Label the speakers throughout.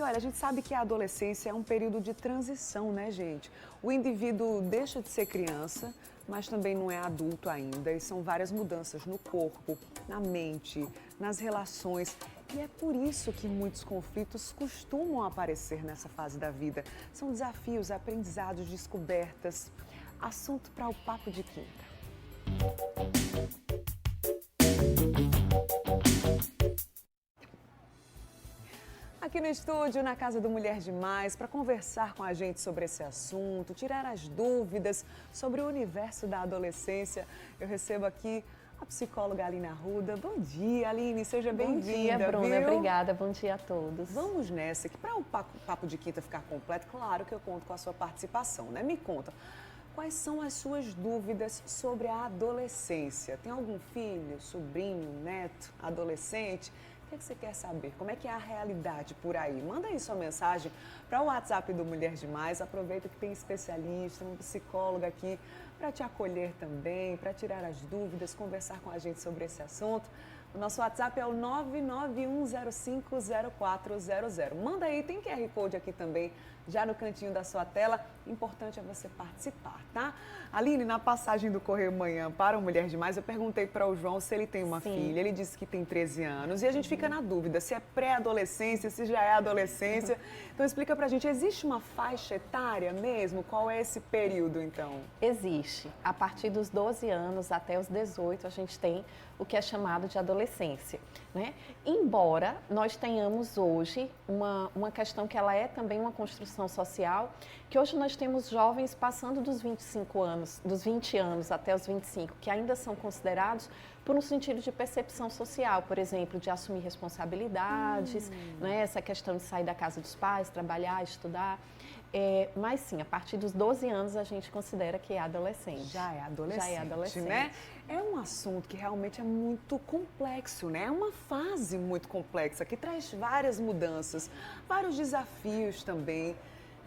Speaker 1: E olha, a gente sabe que a adolescência é um período de transição, né, gente? O indivíduo deixa de ser criança, mas também não é adulto ainda. E são várias mudanças no corpo, na mente, nas relações. E é por isso que muitos conflitos costumam aparecer nessa fase da vida. São desafios, aprendizados, descobertas. Assunto para o Papo de Quinta. Aqui no estúdio, na Casa do Mulher Demais, para conversar com a gente sobre esse assunto, tirar as dúvidas sobre o universo da adolescência, eu recebo aqui a psicóloga Aline Arruda. Bom dia, Aline, seja bem-vinda.
Speaker 2: Bom dia, Bruna,
Speaker 1: viu?
Speaker 2: obrigada, bom dia a todos.
Speaker 1: Vamos nessa, que para o Papo de Quinta ficar completo, claro que eu conto com a sua participação, né? Me conta, quais são as suas dúvidas sobre a adolescência? Tem algum filho, sobrinho, neto, adolescente? O que você quer saber? Como é que é a realidade por aí? Manda aí sua mensagem para o WhatsApp do Mulher Demais. Aproveita que tem especialista, um psicólogo aqui para te acolher também, para tirar as dúvidas, conversar com a gente sobre esse assunto. O nosso WhatsApp é o 991050400. Manda aí, tem QR Code aqui também, já no cantinho da sua tela. Importante é você participar, tá? Aline, na passagem do Correio Manhã para o Mulher Demais, eu perguntei para o João se ele tem uma filha. Ele disse que tem 13 anos e a gente fica na dúvida se é pré-adolescência, se já é adolescência. Então explica pra gente, existe uma faixa etária mesmo? Qual é esse período, então?
Speaker 2: Existe. A partir dos 12 anos até os 18, a gente tem o que é chamado de adolescência, né? Embora nós tenhamos hoje uma questão que ela é também uma construção social, que hoje nós temos jovens passando dos 25 anos, dos 20 anos até os 25, que ainda são considerados por um sentido de percepção social, por exemplo, de assumir responsabilidades, né? Essa questão de sair da casa dos pais, trabalhar, estudar. Mas sim, a partir dos 12 anos a gente considera que é adolescente.
Speaker 1: Já é adolescente,
Speaker 2: Já é adolescente,
Speaker 1: né? É um assunto que realmente é muito complexo, né? É uma fase muito complexa que traz várias mudanças, vários desafios também.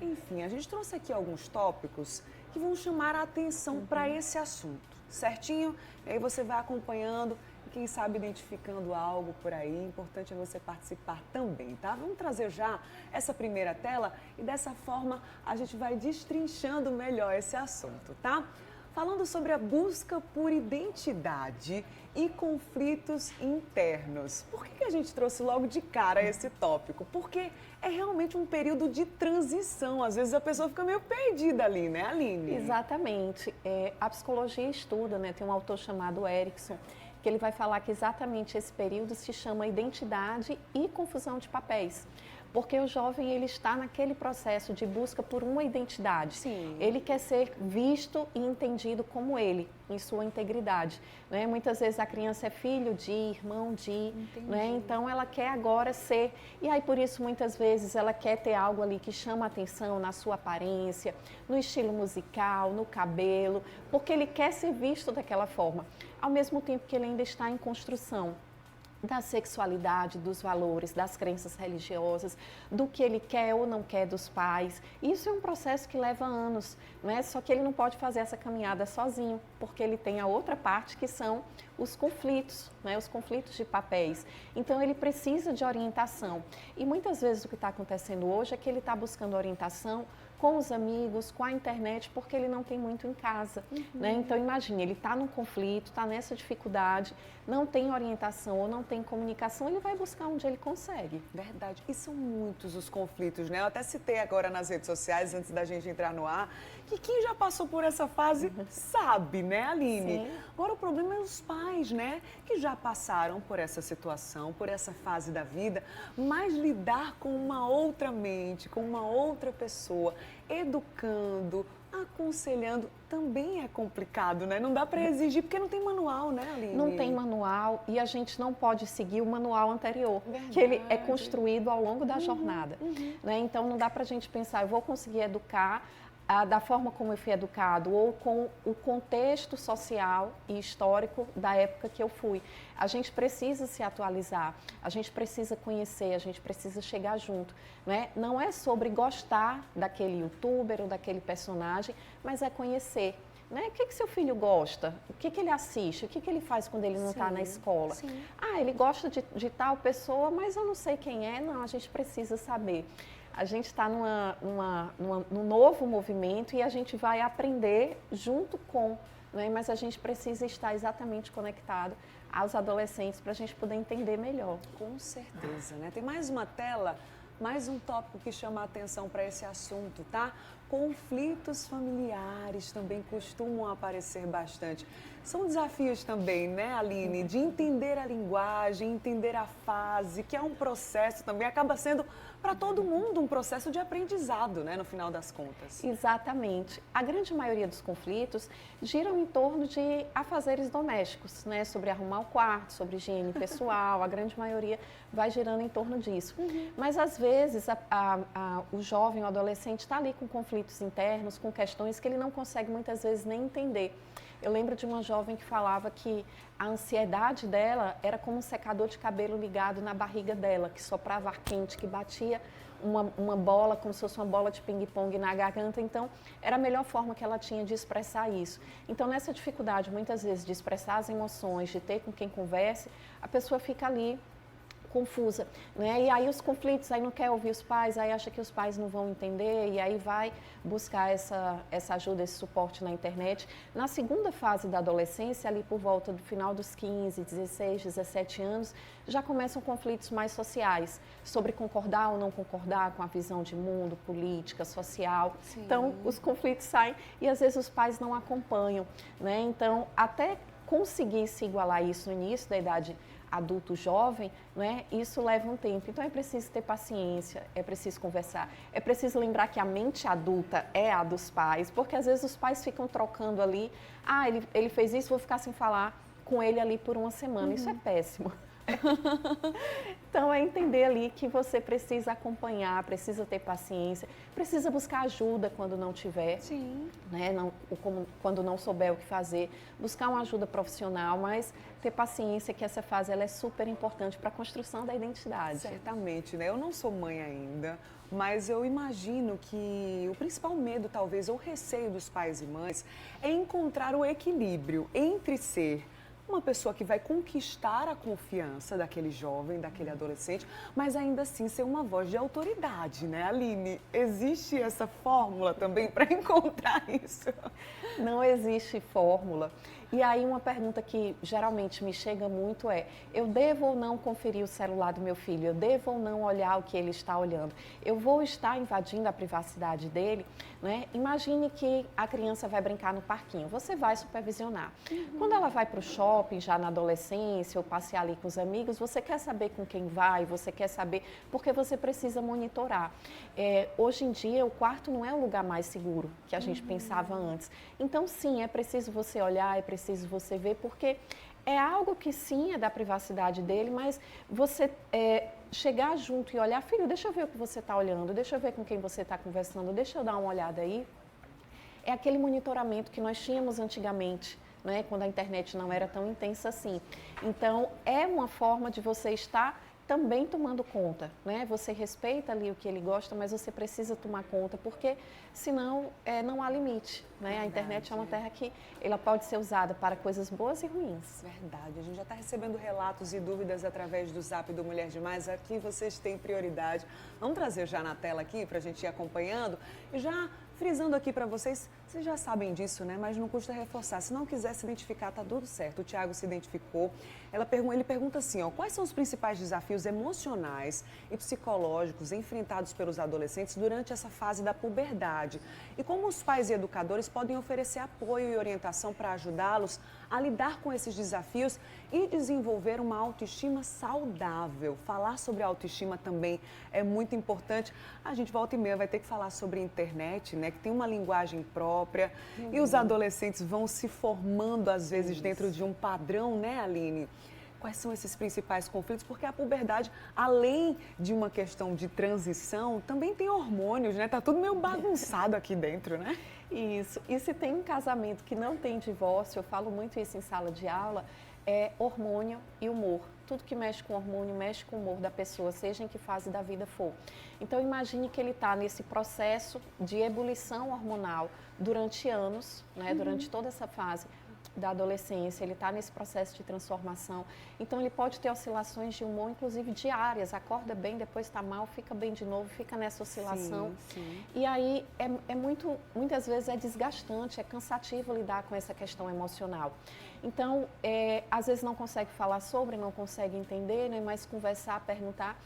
Speaker 1: Enfim, a gente trouxe aqui alguns tópicos que vão chamar a atenção para esse assunto, certinho? E aí você vai acompanhando e quem sabe identificando algo por aí. Importante é você participar também, tá? Vamos trazer já essa primeira tela e dessa forma a gente vai destrinchando melhor esse assunto, tá? Falando sobre a busca por identidade e conflitos internos. Por que a gente trouxe logo de cara esse tópico? Porque é realmente um período de transição. Às vezes a pessoa fica meio perdida ali, né, Aline?
Speaker 2: Exatamente. A psicologia estuda, né? Tem um autor chamado Erickson, que ele vai falar que exatamente esse período se chama identidade e confusão de papéis. Porque o jovem, ele está naquele processo de busca por uma identidade.
Speaker 1: Sim.
Speaker 2: Ele quer ser visto e entendido como ele, em sua integridade, né? Muitas vezes a criança é filho de, irmão de, né? Então ela quer agora ser, e aí por isso muitas vezes ela quer ter algo ali que chama a atenção na sua aparência, no estilo musical, no cabelo, porque ele quer ser visto daquela forma, ao mesmo tempo que ele ainda está em construção da sexualidade, dos valores, das crenças religiosas, do que ele quer ou não quer dos pais. Isso é um processo que leva anos, né? Só que ele não pode fazer essa caminhada sozinho, porque ele tem a outra parte que são os conflitos, né? Os conflitos de papéis. Então ele precisa de orientação. E muitas vezes o que está acontecendo hoje é que ele está buscando orientação com os amigos, com a internet, porque ele não tem muito em casa, né? Então imagine, ele está num conflito, está nessa dificuldade, não tem orientação ou não tem comunicação, ele vai buscar onde ele consegue.
Speaker 1: Verdade. E são muitos os conflitos, né? Eu até citei agora nas redes sociais, antes da gente entrar no ar, que quem já passou por essa fase sabe, né, Aline?
Speaker 2: Sim.
Speaker 1: Agora o problema é os pais, né? Que já passaram por essa situação, por essa fase da vida, mas lidar com uma outra mente, com uma outra pessoa, educando, aconselhando, também é complicado, né? Não dá para exigir, porque não tem manual, né, Aline?
Speaker 2: Não tem manual e a gente não pode seguir o manual anterior,
Speaker 1: Verdade.
Speaker 2: que ele é construído ao longo da jornada, né? Então não dá para a gente pensar, eu vou conseguir educar da forma como eu fui educado ou com o contexto social e histórico da época que eu fui. A gente precisa se atualizar, a gente precisa conhecer, a gente precisa chegar junto, né? Não é sobre gostar daquele youtuber ou daquele personagem, mas é conhecer, né? O que seu filho gosta? O que ele assiste? O que ele faz quando ele não está na escola?
Speaker 1: Sim.
Speaker 2: Ah, ele gosta de tal pessoa, mas eu não sei quem é. Não, a gente precisa saber. A gente está num novo movimento e a gente vai aprender junto com, né? Mas a gente precisa estar exatamente conectado aos adolescentes para a gente poder entender melhor.
Speaker 1: Com certeza, né? Tem mais uma tela, mais um tópico que chama a atenção para esse assunto, tá? Conflitos familiares também costumam aparecer bastante. São desafios também, né, Aline, de entender a linguagem, entender a fase, que é um processo também, acaba sendo para todo mundo um processo de aprendizado, né, no final das contas.
Speaker 2: Exatamente. A grande maioria dos conflitos giram em torno de afazeres domésticos, né, sobre arrumar o quarto, sobre higiene pessoal, a grande maioria vai girando em torno disso. Mas às vezes o jovem, o adolescente está ali com conflitos internos, com questões que ele não consegue muitas vezes nem entender. Eu lembro de uma jovem que falava que a ansiedade dela era como um secador de cabelo ligado na barriga dela, que soprava ar quente, que batia uma bola, como se fosse uma bola de ping-pong na garganta. Então, era a melhor forma que ela tinha de expressar isso. Então, nessa dificuldade, muitas vezes, de expressar as emoções, de ter com quem converse, a pessoa fica ali confusa, né? E aí os conflitos, aí não quer ouvir os pais, aí acha que os pais não vão entender e aí vai buscar essa ajuda, esse suporte na internet. Na segunda fase da adolescência, ali por volta do final dos 15, 16, 17 anos, já começam conflitos mais sociais, sobre concordar ou não concordar com a visão de mundo, política, social.
Speaker 1: Sim.
Speaker 2: Então, os conflitos saem e às vezes os pais não acompanham, né? Então, até conseguir se igualar isso no início da idade adulto jovem, né, isso leva um tempo. Então é preciso ter paciência, é preciso conversar, é preciso lembrar que a mente adulta é a dos pais, porque às vezes os pais ficam trocando ali, ele fez isso, vou ficar sem falar com ele ali por uma semana. Isso é péssimo. Então é entender ali que você precisa acompanhar, precisa ter paciência, precisa buscar ajuda quando não tiver,
Speaker 1: Sim.
Speaker 2: né? Quando não souber o que fazer, buscar uma ajuda profissional, mas ter paciência, que essa fase ela é super importante para a construção da identidade.
Speaker 1: Certamente, né? Eu não sou mãe ainda, mas eu imagino que o principal medo, talvez, ou receio dos pais e mães é encontrar o equilíbrio entre ser uma pessoa que vai conquistar a confiança daquele jovem, daquele adolescente, mas ainda assim ser uma voz de autoridade, né, Aline? Existe essa fórmula também para encontrar isso?
Speaker 2: Não existe fórmula. E aí uma pergunta que geralmente me chega muito é: eu devo ou não conferir o celular do meu filho? Eu devo ou não olhar o que ele está olhando? Eu vou estar invadindo a privacidade dele? Né? Imagine que a criança vai brincar no parquinho, você vai supervisionar. Quando ela vai para o shopping, já na adolescência, ou passear ali com os amigos, você quer saber com quem vai, você quer saber, porque você precisa monitorar. Hoje em dia, o quarto não é o lugar mais seguro que a gente pensava antes. Então, sim, é preciso você olhar, é preciso você ver, porque é algo que sim é da privacidade dele, mas você chegar junto e olhar, filho, deixa eu ver o que você está olhando, deixa eu ver com quem você está conversando, deixa eu dar uma olhada aí. É aquele monitoramento que nós tínhamos antigamente, né, quando a internet não era tão intensa assim. Então, é uma forma de você estar também tomando conta, né? Você respeita ali o que ele gosta, mas você precisa tomar conta, porque senão não há limite, né? Verdade. A internet é uma terra que ela pode ser usada para coisas boas e ruins.
Speaker 1: Verdade, a gente já está recebendo relatos e dúvidas através do Zap do Mulher Demais, aqui vocês têm prioridade. Vamos trazer já na tela aqui para a gente ir acompanhando e já frisando aqui para vocês, vocês já sabem disso, né? Mas não custa reforçar. Se não quiser se identificar, tá tudo certo. O Thiago se identificou. Ele pergunta assim, ó, quais são os principais desafios emocionais e psicológicos enfrentados pelos adolescentes durante essa fase da puberdade? E como os pais e educadores podem oferecer apoio e orientação para ajudá-los a lidar com esses desafios e desenvolver uma autoestima saudável? Falar sobre autoestima também é muito importante. A gente volta e meia vai ter que falar sobre internet, né? Que tem uma linguagem própria e os adolescentes vão se formando, às vezes, dentro de um padrão, né, Aline? Quais são esses principais conflitos? Porque a puberdade, além de uma questão de transição, também tem hormônios, né? Tá tudo meio bagunçado aqui dentro, né?
Speaker 2: Isso. E se tem um casamento que não tem divórcio, eu falo muito isso em sala de aula, é hormônio e humor. Tudo que mexe com hormônio, mexe com o humor da pessoa, seja em que fase da vida for. Então, imagine que ele está nesse processo de ebulição hormonal durante anos, né, durante toda essa fase da adolescência, ele está nesse processo de transformação. Então, ele pode ter oscilações de humor, inclusive diárias. Acorda bem, depois está mal, fica bem de novo, fica nessa oscilação.
Speaker 1: Sim.
Speaker 2: E aí, muitas vezes é desgastante, é cansativo lidar com essa questão emocional. Então, às vezes não consegue falar sobre, não consegue entender, né, mas conversar, perguntar,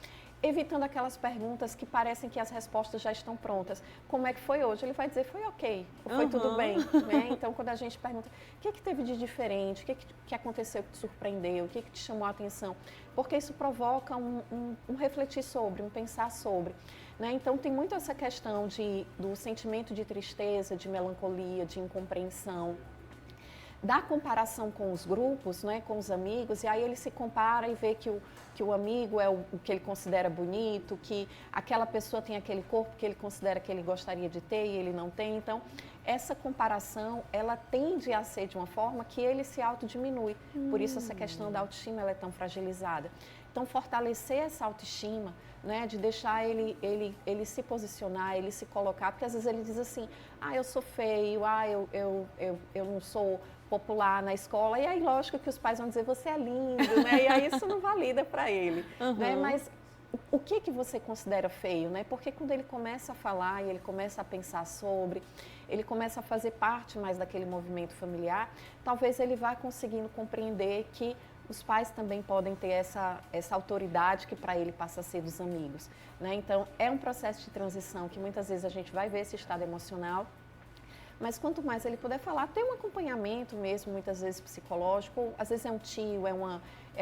Speaker 2: evitando aquelas perguntas que parecem que as respostas já estão prontas. Como é que foi hoje? Ele vai dizer, foi ok, ou foi tudo bem. Né? Então, quando a gente pergunta, o que teve de diferente, o que aconteceu que te surpreendeu, o que te chamou a atenção? Porque isso provoca um refletir sobre, um pensar sobre. Né? Então, tem muito essa questão do sentimento de tristeza, de melancolia, de incompreensão, da comparação com os grupos, né, com os amigos, e aí ele se compara e vê que o amigo é o que ele considera bonito, que aquela pessoa tem aquele corpo que ele considera que ele gostaria de ter e ele não tem. Então, essa comparação, ela tende a ser de uma forma que ele se autodiminui. Por isso, essa questão da autoestima ela é tão fragilizada. Então, fortalecer essa autoestima, né, de deixar ele se posicionar, ele se colocar, porque às vezes ele diz assim, eu sou feio, eu não sou popular na escola, e aí lógico que os pais vão dizer, você é lindo, né, e aí isso não valida para ele, né, mas o que você considera feio, né, porque quando ele começa a falar e ele começa a pensar sobre, ele começa a fazer parte mais daquele movimento familiar, talvez ele vá conseguindo compreender que os pais também podem ter essa autoridade que para ele passa a ser dos amigos, né? Então, é um processo de transição que muitas vezes a gente vai ver esse estado emocional, mas quanto mais ele puder falar, tem um acompanhamento mesmo, muitas vezes psicológico, às vezes é um tio, é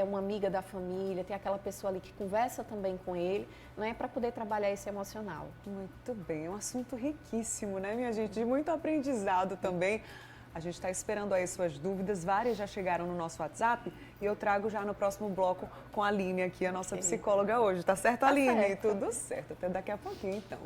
Speaker 2: uma amiga da família, tem aquela pessoa ali que conversa também com ele, né, para poder trabalhar esse emocional.
Speaker 1: Muito bem, é um assunto riquíssimo, né, minha gente? De muito aprendizado também. A gente está esperando aí suas dúvidas, várias já chegaram no nosso WhatsApp e eu trago já no próximo bloco com a Aline aqui, a nossa psicóloga hoje. Tá certo, Aline?
Speaker 2: Certo.
Speaker 1: Tudo certo, até daqui a pouquinho então.